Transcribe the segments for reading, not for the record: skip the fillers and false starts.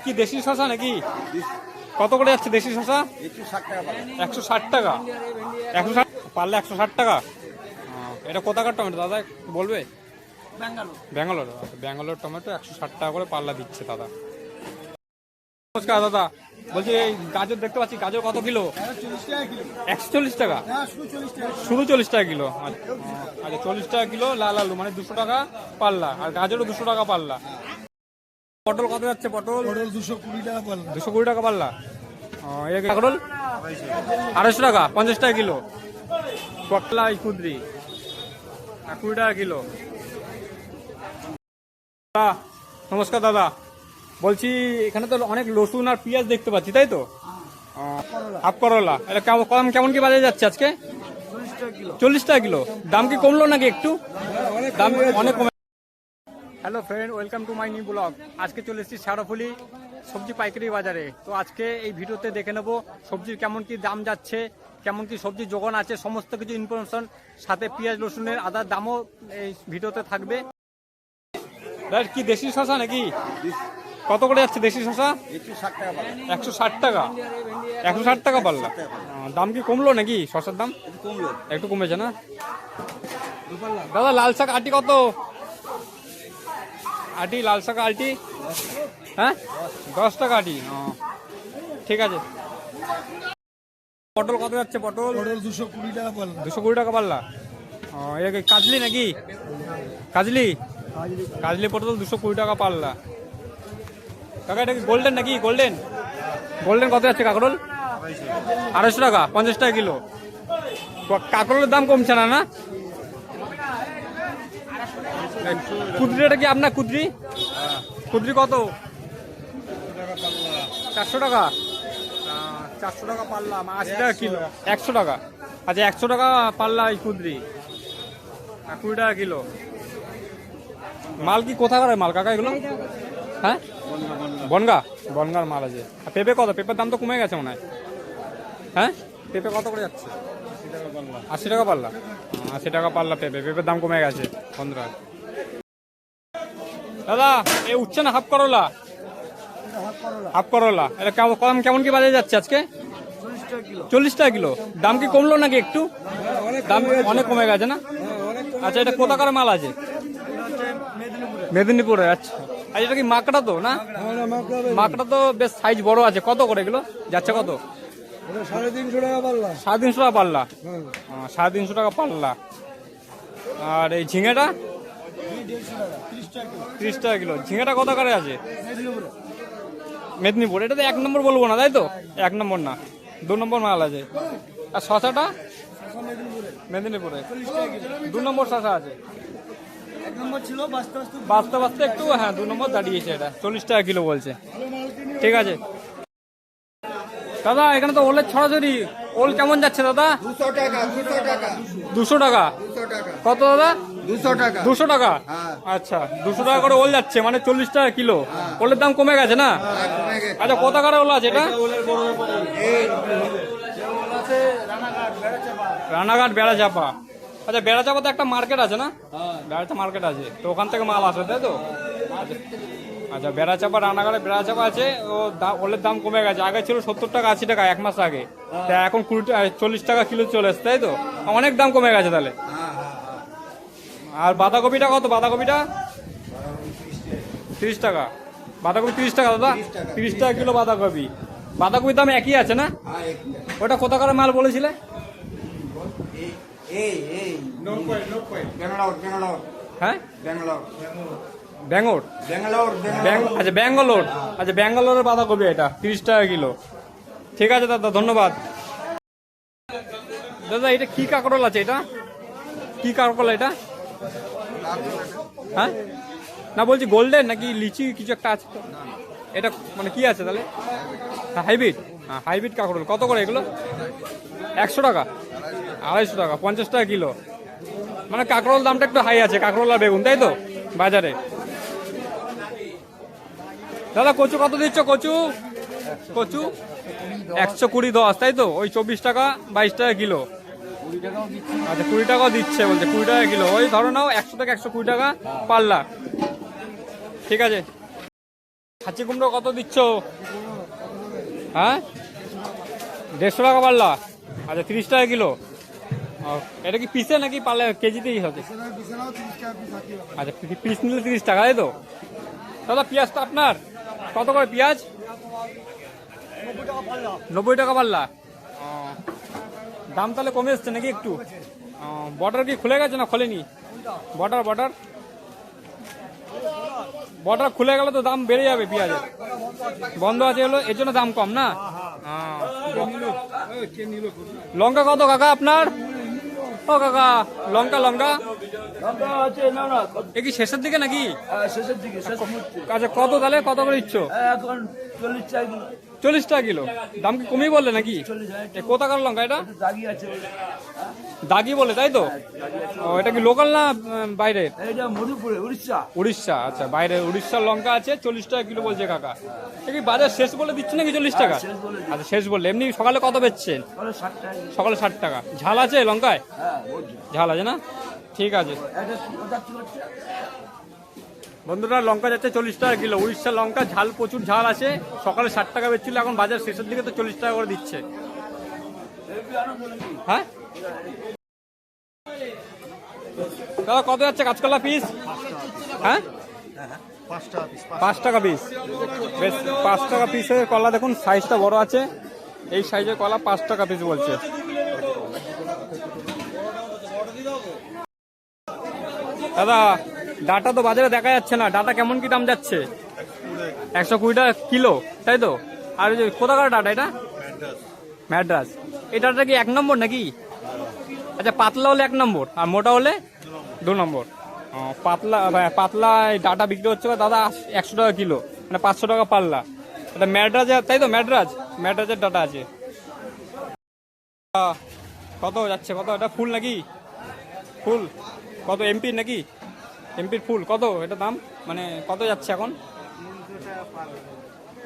কি দেশি শশা নাকি? কত করে যাচ্ছে দেশি শশা? 160 টাকা। 160 পারলে 160 টাকা। এটা কোথাকার টমেটো দাদা বলবে? ব্যাঙ্গালোর। ব্যাঙ্গালোর টমেটো 160 টাকা করে পাল্লা দিচ্ছে দাদা। নমস্কার দাদা, বলছি এই গাজর দেখতে পাচ্ছি, গাজর কত কিলো? 140 টাকা। শুধু 40 টাকা কিলো। আচ্ছা 40 টাকা কিলো লাল আলু, মানে 200 টাকা পাল্লা। আর গাজরও 200 টাকা পাল্লা। পটল কত যাচ্ছে? পটল 220 টাকা পাল্লা। 220 টাকা পাল্লা। কাঁকরোল 250 টাকা, 50 টাকা কিলো। পটলা কুদরি 20 টাকা কিলো। নমস্কার দাদা, বলছি এখানে তো অনেক রসুন আর পেঁয়াজ দেখতে পাচ্ছি, তাই তো? হাফ করলা এটা কেমন কি বাজারে যাচ্ছে আজকে? 40 টাকা কিলো। দাম কি কমলো নাকি একটু? দাম অনেক কমে। Hello friend, welcome to my new blog. আজকে চলে এসেছি শেওড়াফুলি সবজি পাইকারি বাজারে। তো আজকে এই ভিডিওতে দেখে নেব সবজির কেমন কি দাম যাচ্ছে, কেমন কি সবজি যোগান আছে, সমস্ত কিছু ইনফরমেশন, সাথে পেঁয়াজ রসুনের আদার দামও এই ভিডিওতে থাকবে। কি দেশি শশা নাকি? কত করে যাচ্ছে দেশি শশা? 160 টাকা। 160 টাকা পাল্লা। দাম কি কমলো নাকি শশার দাম? একটু কমেছে না দাদা? লাল শাক আটি কত? আটি লাল শাক আটি, হ্যাঁ 10 টাকা আটি। ঠিক আছে। পটল কত যাচ্ছে? পটল 220 টাকা পাল্লা। 220 টাকা পাল্লা। এটা কি কাজলি নাকি? কাজলি কাজলি পটল 220 টাকা পাল্লা। কাকা এটা কি গোল্ডেন নাকি? গোল্ডেন গোল্ডেন কত যাচ্ছে? কাঁকরোল 250 টাকা, 50 টাকা কিলো। কাঁকরোলের দাম কমছে না? না কুদরিটা কি আপনার? কুদরি কুদরি কত? 400 টাকা। 400 টাকা পাল্লা, 80 টাকা কিলো। 100 টাকা। আচ্ছা 100 টাকা পাল্লা এই কুদরি, 20 টাকা কিলো। মাল কি কোথাকার মাল কাকা এগুলো? হ্যাঁ বনগা, বনগার মাল আছে। আর পেঁপে কত? পেঁপের দাম তো কমে গেছে মনে হয়। হ্যাঁ পেঁপে কত করে যাচ্ছে? 80 টাকা পাল্লা। 80 টাকা পাল্লা পেঁপে। পেঁপের দাম কমে গেছে বন্ধুরা। দাদা এ উঠছে না হাফ করলা? হাফ করলা এটা কেমন কি বাজারে যাচ্ছে আজকে? 40 টাকা কিলো। দাম কি কমলো নাকি একটু? দাম অনেক কমে গেছে না? আচ্ছা এটা কোথাকার মাল আছে? মেদিনীপুরে। আচ্ছা আর এটা কি মাকড়া তো না? মাকড়া তো বেশ সাইজ বড় আছে। কত করে এগুলো যাচ্ছে? কত? 350 টাকা পাল্লা। 350 টাকা পাল্লা। 350 টাকা পাল্লা। আর এই ঝিঙেটা 30 টাকা কিলো। ঝিঙেটা কত করে আছে? মেদিনীপুর। এটা তো 1 নম্বর বলবো না, তাই তো? 1 নম্বর না, 2 নম্বর মাল আছে। আর শশাটা মেদিনীপুরে 2 নম্বর শশা আছে। 1 নম্বর ছিল, বাঁচতে বাঁচতে একটু, হ্যাঁ 2 নম্বর দাঁড়িয়েছে। এটা 40 টাকা কিলো বলছে। ঠিক আছে দাদা, এখানে তো ওলের ছড়াছড়ি। ওল কেমন যাচ্ছে দাদা? 200 টাকা। 200 টাকা। কত দাদা? 200 টাকা। 200 টাকা। আচ্ছা 200 টাকা করে ওল যাচ্ছে, মানে 40 টাকা কিলো। ওলের দাম কমে গেছে না? আচ্ছা কোথাকার ওল আছে এটা? রানাঘাট বেড়াচাপা। আচ্ছা বেড়াচাপাতে একটা মার্কেট আছে না? বেড়াচা মার্কেট আছে, তো ওখান থেকে মাল আসে, তাই তো? আচ্ছা বেড়াচাপা, রানাঘাটে বেড়াচাপা আছে। ও ওলের দাম কমে গেছে। আগে ছিল 70 টাকা 80 টাকা 1 মাস আগে, তা এখন 40 টাকা কিলো চলে এসছে, তাই তো? অনেক দাম কমে গেছে তাহলে। আর বাঁধাকপিটা কত? বাঁধাকপিটা 30 টাকা। বাঁধাকপি 30 টাকা দাদা। 30 টাকা কিলো বাঁধাকপি। বাঁধাকপির দাম একই আছে না? ওটা কোথাকার মাল বলেছিলে? হ্যাঁ ব্যাঙ্গলোর। আচ্ছা ব্যাঙ্গালোর। আচ্ছা ব্যাঙ্গালোরের বাঁধাকপি এটা 30 টাকা কিলো। ঠিক আছে দাদা, ধন্যবাদ। দাদা এটা কি কাঁকরোল আছে? এটা কি কাঁকরোল এটা? হ্যাঁ না বলছি গোল্ডেন নাকি লিচি কিছু একটা আছে তো? এটা মানে কি আছে তাহলে? হাইব্রিড। হ্যাঁ হাইব্রিড কাঁকরোল। কত করে এগুলো? 100 টাকা। 250 টাকা, 50 টাকা কিলো। মানে কাঁকরোল দামটা একটু হাই আছে, কাঁকরোল আর বেগুন, তাই তো বাজারে? দাদা কচু কত দিচ্ছ? কচু 120 10, তাই তো? ওই 24 টাকা 22 টাকা কিলো। আচ্ছা 20 টাকাও দিচ্ছে বলছে, 20 টাকা কিলো। ওই ধরো নাও 100 টাকা 120 টাকা পাল্লা। ঠিক আছে। খাচি কুমড়ো কত দিচ্ছ? হ্যাঁ, 150 টাকা পাল্লা। আচ্ছা, 30 টাকা কিলো। ও, এটা কি পিসে নাকি পাল্লা কেজিতেই হবে? আচ্ছা, পিস নিলে 30 টাকা, তাই তো? দাদা, পেঁয়াজটা আপনার কত করে পেঁয়াজ? 90 টাকা পাল্লা। ও, দাম তাহলে কমে এসছে নাকি একটু? বর্ডার কি খুলে গেছে না খোলেনি? বর্ডার বর্ডার বর্ডার খুলে গেলে তো দাম বেড়ে যাবে পেঁয়াজের। বন্ধ আছে হলো, এর জন্য দাম কম না? লঙ্কা কত কাকা আপনার? ও কাকা, লঙ্কা লঙ্কা এ কি শেষের দিকে নাকি? শেষের দিকে আচ্ছা, কত তাহলে কত করে দিচ্ছ? এখন 40 টাকা কিলো। 40 টাকা কিলো। দাম কি কমিয়ে বললে নাকি? 40 এ কোথাকার লঙ্কা এটা? দাগি আছে। দাগি বলে, তাই তো? ও, এটা কি লোকাল না বাইরের? এটা মধুপুরে, উড়িষ্যা। উড়িষ্যা। আচ্ছা, বাইরে উড়িষ্যার লঙ্কা আছে, 40 টাকা কিলো বলছে কাকা। এ কি বাজার শেষ বলে দিচ্ছে নাকি 40 টাকা? শেষ বলে দিচ্ছে। আচ্ছা, শেষ বললে। এমনি সকালে কত বেচছেন? তাহলে 60 টাকা কিলো। সকালে 60 টাকা। ঝাল আছে লঙ্কায়? হ্যাঁ, বলছি। ঝাল আছে না? ঠিক আছে এটা 75 হচ্ছে। বন্ধুরা, লঙ্কা যাচ্ছে 40 টাকা কিলো। উড়িষ্যার লঙ্কা ঝাল, প্রচুর ঝাল আছে। সকালে 60 টাকা বেচছিল, এখন বাজার শেষের দিকে তো 40 টাকা করে দিচ্ছে। হ্যাঁ দাদা, কত যাচ্ছে কাঁচকলা পিস? হ্যাঁ, 5 টাকা পিস। বেশ, 5 টাকা পিসের কলা দেখুন, সাইজটা বড় আছে। এই সাইজের কলা 5 টাকা পিস বলছে। দাদা, ডাটা তো বাজারে দেখা যাচ্ছে না। ডাটা কেমন কি দাম যাচ্ছে? 120 টাকা কিলো, তাই তো? আর ওই যে কোথাকার ডাটা এটা? ম্যাড্রাস। এই ডাটা কি 1 নম্বর নাকি? আচ্ছা, পাতলা হলে 1 নম্বর, আর মোটা হলে 2 নম্বর। পাতলা পাতলা এই ডাটা বিক্রি হচ্ছে দাদা 100 টাকা কিলো, মানে 500 টাকা পাল্লা। এটা ম্যাড্রাজ, তাই তো? ম্যাড্রাজের ডাটা আছে। কত যাচ্ছে? কত এটা ফুল নাকি? ফুল কত? এমপির নাকি? এমপির ফুল কত এটা দাম? মানে কত যাচ্ছে এখন?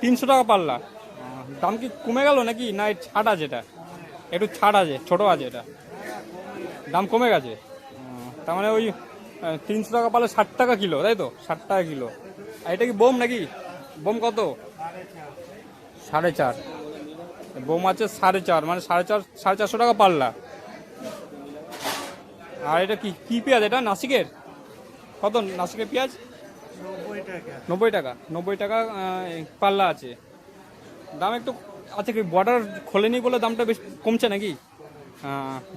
300 টাকা পাল্লা। দাম কি কমে গেল নাকি, না ছাড় আছে? এটা একটু ছাড় আছে, ছোট আছে, এটা দাম কমে গেছে। তার মানে ওই 300 টাকা পাল্লা 60 টাকা কিলো, তাই তো? 60 টাকা কিলো। আর এটা কি বোম নাকি? বোম কত? 4.5। বোম আছে 4.5, মানে 450 টাকা পাল্লা। আর এটা কি কি পেঁয়াজ? এটা নাসিকের? কত নাসিকের পেঁয়াজ? 90 টাকা। 90 টাকা পাল্লা আছে। দাম একটু আচ্ছা, কি বর্ডার খোলেনি বলে দামটা বেশ কমছে নাকি?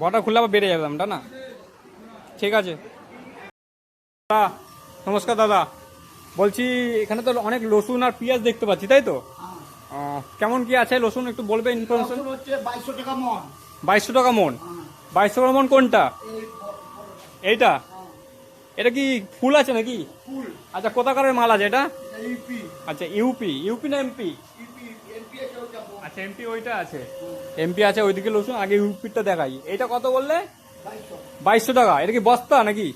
বর্ডার খুললে আবার বেড়ে যাবে দামটা না? ঠিক আছে। নমস্কার দাদা, বলছি এখানে তো অনেক রসুন আর পেঁয়াজ দেখতে পাচ্ছি, তাই তো? কেমন কি আছে রসুন, একটু বলবে ইনফরমেশন? হচ্ছে 2200 টাকা মন। 2200 টাকা মন। 2200 টাকা মন কোনটা? এইটা? এটা কি ফুল আছে নাকি? ফুল। আচ্ছা, কোথাকারের মাল আছে এটা? ইউপি। আচ্ছা, ইউপি না এমপি? এমপি আছে ওটা। আচ্ছা, এমপি ওইটা আছে। এমপি আছে ওইদিকে রসুন, আগে ইউপিটা দেখাই। এটা কত বললে? 2200 টাকা। এটা কি বস্তা নাকি?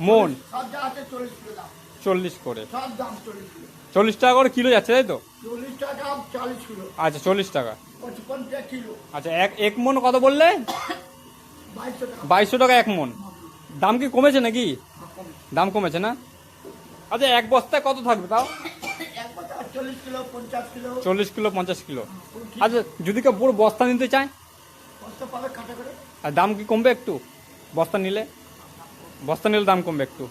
মন। সব যা আছে 40 কিলো দাম। 40 করে। সব দাম 40 কিলো। 40 টাকা করে কিলো যাচ্ছে, তাই তো? 40 টাকা 40 কিলো। আচ্ছা, 40 টাকা। 55 টাকা কিলো। আচ্ছা, এক মন কত বললে? 2200 টাকা। 2200 টাকা 1 মন। দাম কি কমেছে নাকি? দাম কমেছে না? আচ্ছা, এক বস্তায় কত থাকবে তাও? এক বস্তা 40 কিলো 50 কিলো। 40 kilo 50 kilo. আচ্ছা, যদি কেউ পুরো বস্তা নিতে চায়, বস্তা পাবে কাটা করে। আর দাম কি কমবে একটু? বস্তা নিলে দাম কমবে একটু।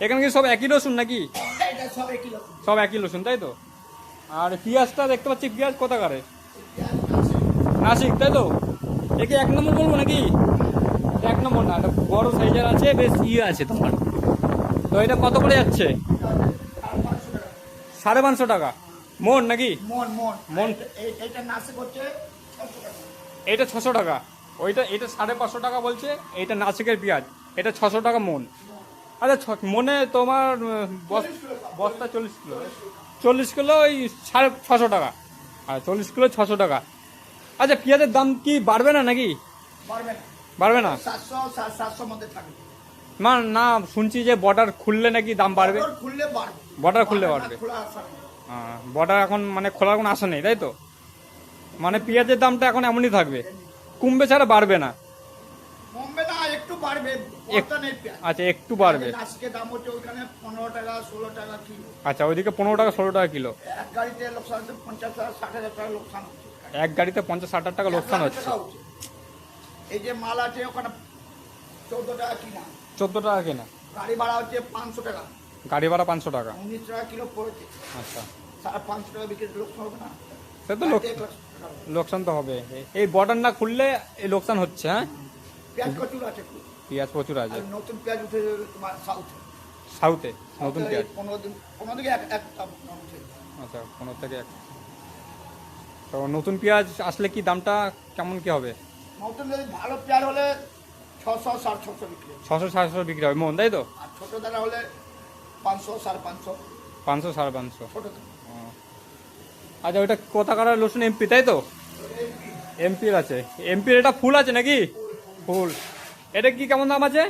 এখানে কি সব একই রসুন নাকি? এটা সব 1 কিলো। সব একই রসুন, তাই তো? আর পেঁয়াজটা দেখতে পাচ্ছি, পেঁয়াজ কোথাকারে? নাসিক, তাই তো? একে 1 নম্বর বলবো নাকি? 1 নম্বর না, এটা বড় সাইজের আছে, বেশ আছে তোমার। তো এটা কত করে যাচ্ছে? 550 টাকা মন নাকি? মন মন মন। এটা নাসিক হচ্ছে 600 টাকা। এটা 600 টাকা। এটা 550 টাকা বলছে। এটা নাসিকের পেঁয়াজ, এটা 600 টাকা মন। আচ্ছা, মনে তোমার বস্তা 40 কিলো। 40 কিলো ওই 650 টাকা। আর 40 কিলো 600 টাকা। আচ্ছা, পেঁয়াজের দাম কি বাড়বে না নাকি? পারবে না। বাড়বে না? 700 700 মধ্যে থাকবে। না, শুনছি যে বর্ডার খুললে নাকি দাম বাড়বে। বর্ডার খুললে বাড়বে। বর্ডার খুললে বাড়বে। খোলা আসা নেই। বর্ডার এখন মানে খোলার কোনো আশা নেই, তাই তো? মানে পেঁয়াজের দামটা এখন এমনই থাকবে, কমবে ছাড়া বাড়বে না। কমবে না, একটু বাড়বে। কত নেই পেঁয়াজ আচ্ছা একটু বাড়বে। আজকে দাম হচ্ছে ওইখানে 15 টাকা 16 টাকা কিলো। আচ্ছা ওইদিকে 15 টাকা 16 টাকা কিলো। এক গাড়িতে লোকসান হচ্ছে 50 টাকা 60 হাজার টাকা লোকসান হচ্ছে। এক গাড়িতে 50-60 টাকা লোকসান হচ্ছে। এই যে মাল আছে ওখানে 14 টাকা কিনা, 14 টাকা কেনা, গাড়ি ভাড়া হচ্ছে 500 টাকা, গাড়ি ভাড়া 500 টাকা। 19 টাকা কিলো পড়েছে। আচ্ছা 550 টাকা বিক্রি লোকসান হবে না? সে তো লোকসান তো হবে। এই বর্ডার না খুললে এই লোকসান হচ্ছে। হ্যাঁ পেঁয়াজ প্রচুর আছে, পেঁয়াজ প্রচুর আছে। আর নতুন পেঁয়াজ উঠে যাবে তোমার সাউথে। সাউথে নতুন পেঁয়াজ 15 দিকে একটা উঠে। আচ্ছা 15 থেকে এক। তো নতুন পেঁয়াজ আসলে কি দামটা কেমন কি হবে? নতুন যদি ভালো পেঁয়াজ হলে 600 650 বিক্রি হবে। 600-700 বিক্রি হবে মন, তাই তো? আর ছোট দানা হলে 500 550 500-550। ছোট দানা। আচ্ছা ওইটা কোথাকার রসুন? এমপি তাই তো? এমপির আছে। এমপির এটা ফুল আছে নাকি? ফুল। এটা কি কেমন দাম আছে?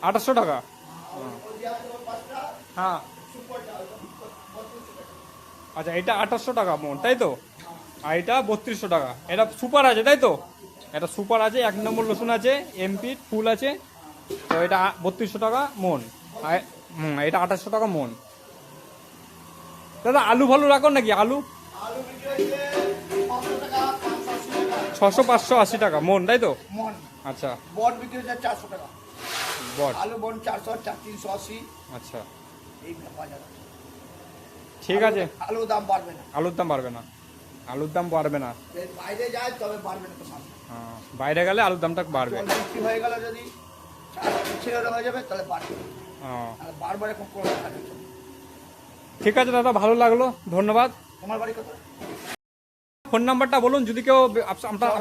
2800 টাকা। হ্যাঁ আচ্ছা এটা 2800 টাকা মন, তাই তো? আর এটা 3200 টাকা। এটা সুপার আছে তাই তো? এটা সুপার আছে, 1 নম্বর রসুন আছে, এমপির ফুল আছে। তো এটা 3200 টাকা মন। এটা 2800 টাকা মন। দাদা আলু ভালু রাখো নাকি? আলু আলু বিক্রি হচ্ছে 500 টাকা 580 টাকা 600-580 টাকা মন, তাই তো? মন। আচ্ছা বট বিক্রি হচ্ছে 400 টাকা। বট। আলু বন 400 380। আচ্ছা এই বাজার ঠিক আছে। আলু দাম বাড়বে না, আলুর দাম বাড়বে না, আলুর দাম বাড়বে না। যদি বাইরে যায় তবে বাড়বে না। তো মাল বাইরে গেলে আলুর দামটা বাড়বে। জল বিক্রি হয়ে গেল যদি ছেড়ে হয়ে যাবে তাহলে বাড়বে। ও, আর বারবার এখন করে থাকে। ঠিক আছে দাদা, ভালো লাগলো, ধন্যবাদ। তোমার বাড়ি কত? ফোন নাম্বারটা বলুন যদি কেউ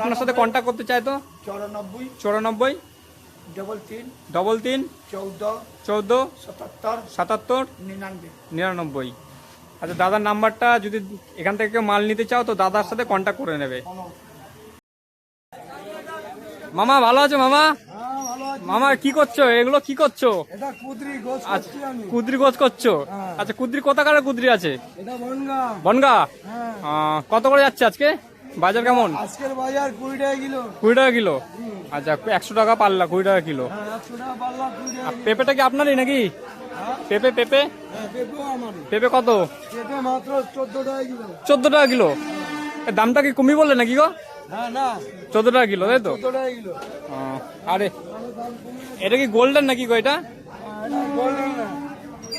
আপনার সাথে কন্ট্যাক্ট করতে চায় তো। 94 94 33 33 14 14 77 77 99। 99। আচ্ছা দাদার নাম্বারটা যদি এখান থেকে কেউ মাল নিতে চাও তো দাদার সাথে কন্ট্যাক্ট করে নেবে। মামা ভালো আছো মামা? মামা কি করছো? এগুলো কি করছো? এটা কুদরি গোছ আচ্ছা করছি আমি। কুদ্রি গোছ করছো? হ্যাঁ। আচ্ছা কুদ্রি কোথাকার কুদ্রি আছে? এটা বনগা। বনগা। হ্যাঁ। কত করে যাচ্ছে আজকে বাজার কেমন? আজকের বাজার 20 টাকা কিলো। 20 টাকা কিলো। আচ্ছা 100 টাকা পাল্লা, 20 টাকা কিলো। হ্যাঁ 100 টাকা পাল্লা 20 টাকা আর কিলো। পেঁপেটা কি আপনারই নাকি? হ্যাঁ? পেঁপে পেঁপে হ্যাঁ, পেঁপেও আমারই। পেঁপে কত? পেঁপে মাত্র 14 টাকা কিলো। 14 টাকা কিলো। এর দামটা কি কমিয়ে বললে নাকি গো? হ্যাঁ না 14 টাকা কিলো তাই তো? 14 টাকা কিলো। আরে এটা কি গোল্ডেন নাকি গো? এটা এটা বললাম না,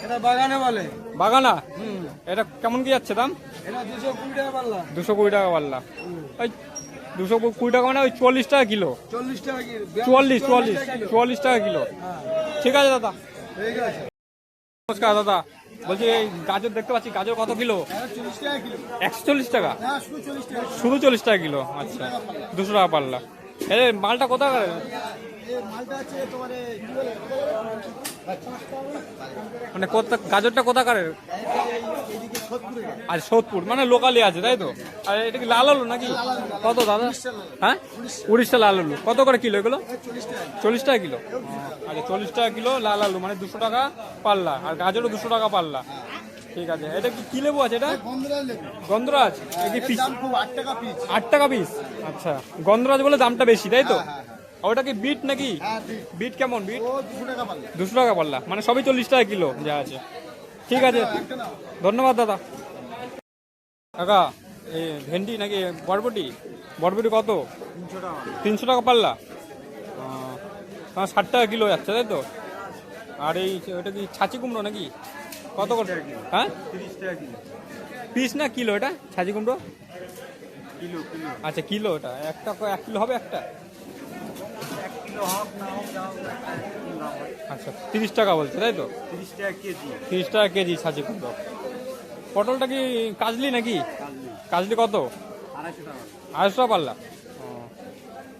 এটা বাগানে বলে। বাগানা। হুম। এটা কেমন কি যাচ্ছে দাম? এটা 220 টাকা পাল্লা। 220 টাকা পাল্লা। ওই 220 টাকা মানে ওই 40 টাকা কিলো। 40 টাকা কিলো। 44 টাকা কিলো। 44 টাকা কিলো। হ্যাঁ ঠিক আছে দাদা, ঠিক আছে। নমস্কার দাদা। বলছি এই গাজর দেখতে পাচ্ছি, গাজর কত কিলো? এটা 40 টাকা কিলো। 140 টাকা। না শুধু 40 টাকা। শুধু 40 টাকা কিলো। আচ্ছা 200 টাকা পাল্লা। এর মালটা কোথায়? এই মালটা আছে তোমার কি বলে? মানে গাজরটা কোথাকার? এদিকে 70 টাকা। আর সোদপুর মানে লোকালি আছে তাই তো? আর এটা কি লাল আলু নাকি? কত দাদা? হ্যাঁ 19টা লাল আলু। কত করে কিলো এগুলো? 40 টাকা। 40 টাকা কিলো। আচ্ছা 40 টাকা কিলো লাল আলু মানে 200 টাকা পাল্লা। আর গাজরও 200 টাকা পাল্লা। ঠিক আছে। এটা কি লেবু আছে? এটা বন্ধুরা লেবু। গন্ধরাজ। এই কি পিস? দাম খুব 8 টাকা পিস। 8 টাকা পিস। আচ্ছা গন্ধরাজ বলে দামটা বেশি তাই তো? আর ওটা কি বিট নাকি? হ্যাঁ ঠিক। বিট কেমন? বিট ও 200 টাকা পাল্লা। 200 টাকা পাল্লা মানে সবই 40 টাকা কিলো যা আছে। ঠিক আছে, ধন্যবাদ দাদা। কাকা এই ভেন্ডি নাকি বরবটি? বরবটি কত? 300 টাকা। 300 টাকা পাল্লা। 60 টাকা কিলো যাচ্ছে তাই তো? আর এই ওটা কি ছাঁচি কুমড়ো নাকি? কত করে? হ্যাঁ 30 টাকা কিলো। পিস না কিলো এটা ছাঁচি কুমড়ো? Kilo kilo. আচ্ছা কিলো। এটা একটা 1 কিলো হবে একটা? 1 কিলো হোক না হোক দাও। আচ্ছা 30 টাকা বলছে তাই তো? 30 টাকা কেজি। 30 টাকা কেজি ছাঁচি কুমড়ো। পটলটা কি কাজলি নাকি? কাজলি কত? 250 টাকা। 250 টাকা পাল্লা।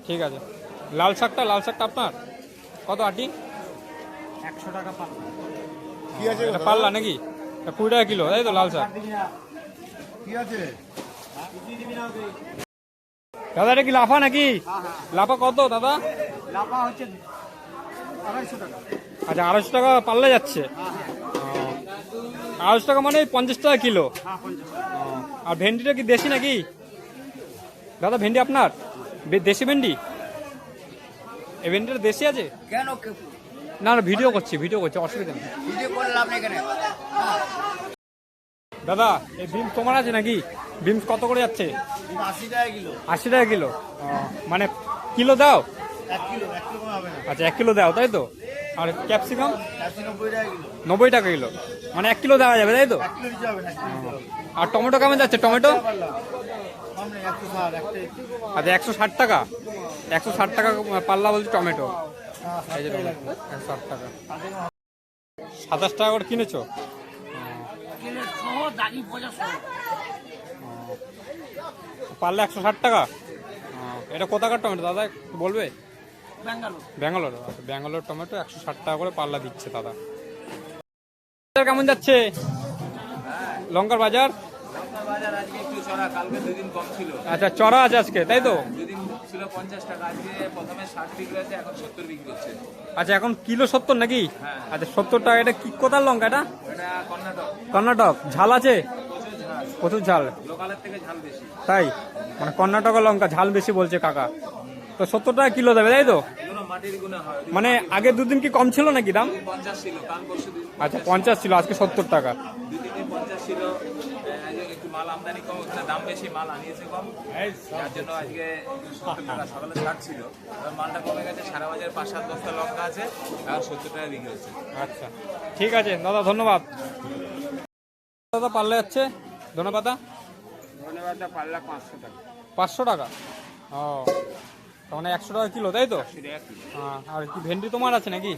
ঠিক আছে। লাল শাকটা আপনার কত আটি? 100 টাকা পাল্লা। এটা পাল্লা নাকি? 20 টাকা কিলো তাই তো লাল শাক? কি আছে? দাদা এটা কি লাফা নাকি? লাফা কত দাদা? লাফা হচ্ছে 250 টাকা। আচ্ছা 250 টাকা পাল্লা যাচ্ছে। 250 টাকা মানে 50 টাকা কিলো। হ্যাঁ 50 টাকা। আর ভেন্ডিটা কি দেশি নাকি? দাদা ভেন্ডি আপনার দেশি ভেন্ডি? এই ভেন্ডিটা দেশি আছে? কেন না না, ভিডিও করছি অসুবিধা নেই। ভিডিও করে লাভ নেই এখানে। দাদা এই বিমস তোমার আছে নাকি? বিমস কত করে যাচ্ছে? 80 টাকা কিলো। 80 টাকা কিলো? মানে কিলো দাও? 1 কিলো কম হবে না। আচ্ছা 1 কিলো দাও, তাই তো? আর ক্যাপসিকাম? 90 টাকা কিলো। 90 টাকা কিলো, মানে 1 কিলো দেওয়া যাবে, তাই তো? 1 কিলো দিতে হবে না, 1 কিলো দিতে হবে। আর টমেটো কেমন যাচ্ছে টমেটো? কম নেই, 160 একটা। আচ্ছা 160 টাকা, 160 টাকা পাল্লা বলছি টমেটো। এই যে টমেটো 160 টাকা। 27 টাকা করে কিনেছো? পাল্লা 160 টাকা। এটা কোথাকার টমেটো দাদা একটু বলবে? ব্যাঙ্গালোর। আচ্ছা ব্যাঙ্গালোর টমেটো 160 টাকা করে পাল্লা দিচ্ছে দাদা। কেমন যাচ্ছে লঙ্কার বাজার? বাজার আজকে একটু চড়া, কালকে 2 দিন কম ছিল। আচ্ছা চড়া আছে আজকে, তাই তো? 2 দিন ছিল 50 টাকা, আজকে প্রথমে 60 বিক্রি হচ্ছে, এখন 70 বিক্রি হচ্ছে। আচ্ছা এখন কিলো 70 নাকি? হ্যাঁ। আচ্ছা 70 টাকা। এটা কি কোথার লঙ্কা এটা? এটা কর্ণাটক, কর্ণাটক। ঝাল আছে? প্রচুর ঝাল, প্রচুর ঝাল, লোকালের থেকে ঝাল বেশি। তাই? মানে কর্ণাটকের লঙ্কা ঝাল বেশি বলছে কাকা। তো 70 টাকা কিলো দেবে, তাই তো? এগুলো মাটির গুণে হয়। মানে আগে 2 দিন কি কম ছিল নাকি দাম? 50 ছিল, কাল পরশু দিন আচ্ছা 50 ছিল, আজকে 70 টাকা। 2 দিনে 50 ছিল। আজকে একটু মাল আমদানি কম, ওখানে দাম বেশি, মাল আনিয়েছে কম, যার জন্য আজকে 70 টাকা। সকালে 60 ছিল, এবার মালটা কমে গেছে। সারা বাজার 5-7 বস্তা লঙ্কা আছে, এখন 70 টাকা বিক্রি হচ্ছে। আচ্ছা ঠিক আছে দাদা, ধন্যবাদ। দাদা পাল্লা যাচ্ছে ধনেপাতা? ধন্যবাদ। পাল্লা 500 টাকা। 500 টাকা? ও মানে 100 টাকা কিলো, তাই তো? আর কি ভেন্ডি তোমার আছে নাকি?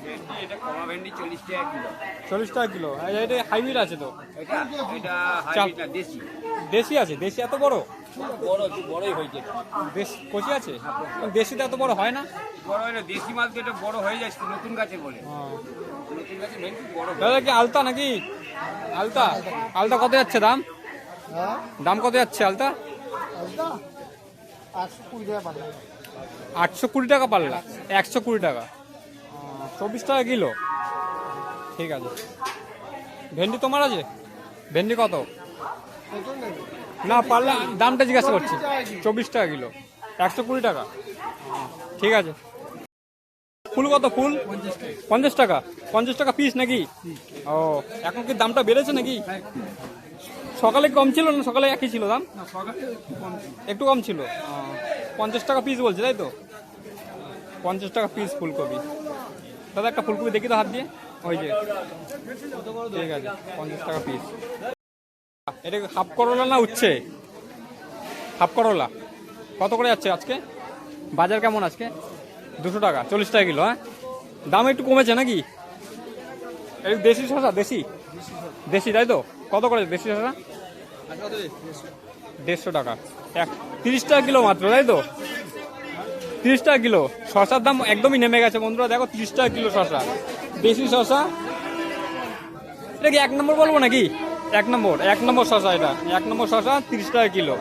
এটা কমা ভেন্ডি 40 টাকা কিলো। 40 টাকা কিলো। এটা হাইব্রিড আছে তো? এটা হাইব্রিড না, দেশি। দেশি আছে? দেশি এত বড়? বড়, একটু বড়ই হয়েছে। দেশ কচি আছে? দেশিতে এত বড় হয় না? বড় হলে দেশি মাল তো এটা বড় হয়ে যায়, নতুন গাছে বলে। ও। নতুন গাছে ভেন্ডি বড়। দাদা কি আলতা নাকি? আলতা? আলতা কত যাচ্ছে দাম? দাম কত যাচ্ছে আলতা? 820 টাকা পাল্লা। 120 টাকা। 24 টাকা কিলো। ঠিক আছে। ভেন্ডি তোমার আছে? ভেন্ডি কত? না পাল্লা দামটা জিজ্ঞাসা করছি। 24 টাকা কিলো, 120 টাকা। ঠিক আছে। ফুল কত? ফুল 50 টাকা। 50 টাকা পিস নাকি? ও এখন কি দামটা বেড়েছে নাকি? সকালে কম ছিল না? সকালে একই ছিল দাম? একটু কম ছিল। 50 টাকা পিস বলছে, তাই তো? 50 টাকা পিস ফুলকপি। দাদা একটা ফুলকপি দেখি তো হাত দিয়ে। ওই যে, ঠিক আছে 50 টাকা পিস। এটা হাফ করলা না উচ্ছে? হাফ করলা কত করে যাচ্ছে আজকে? বাজার কেমন আজকে? 200 টাকা, 40 টাকা কিলো। হ্যাঁ দাম একটু কমেছে নাকি? এই দেশি শসা? দেশি তাই তো? কত করে দেশি শসা? 150 টাকা। 30 টাকা কিলো মাত্র, তাই তো? 30 টাকা কিলো। শসার দাম একদমই নেমে গেছে বন্ধুরা, দেখো 30 টাকা কিলো শসা। দেশি শসা। এটা কি 1 নম্বর বলবো নাকি? 1 নম্বর শসা। এটা 1 নম্বর শসা 30 টাকা কিলো।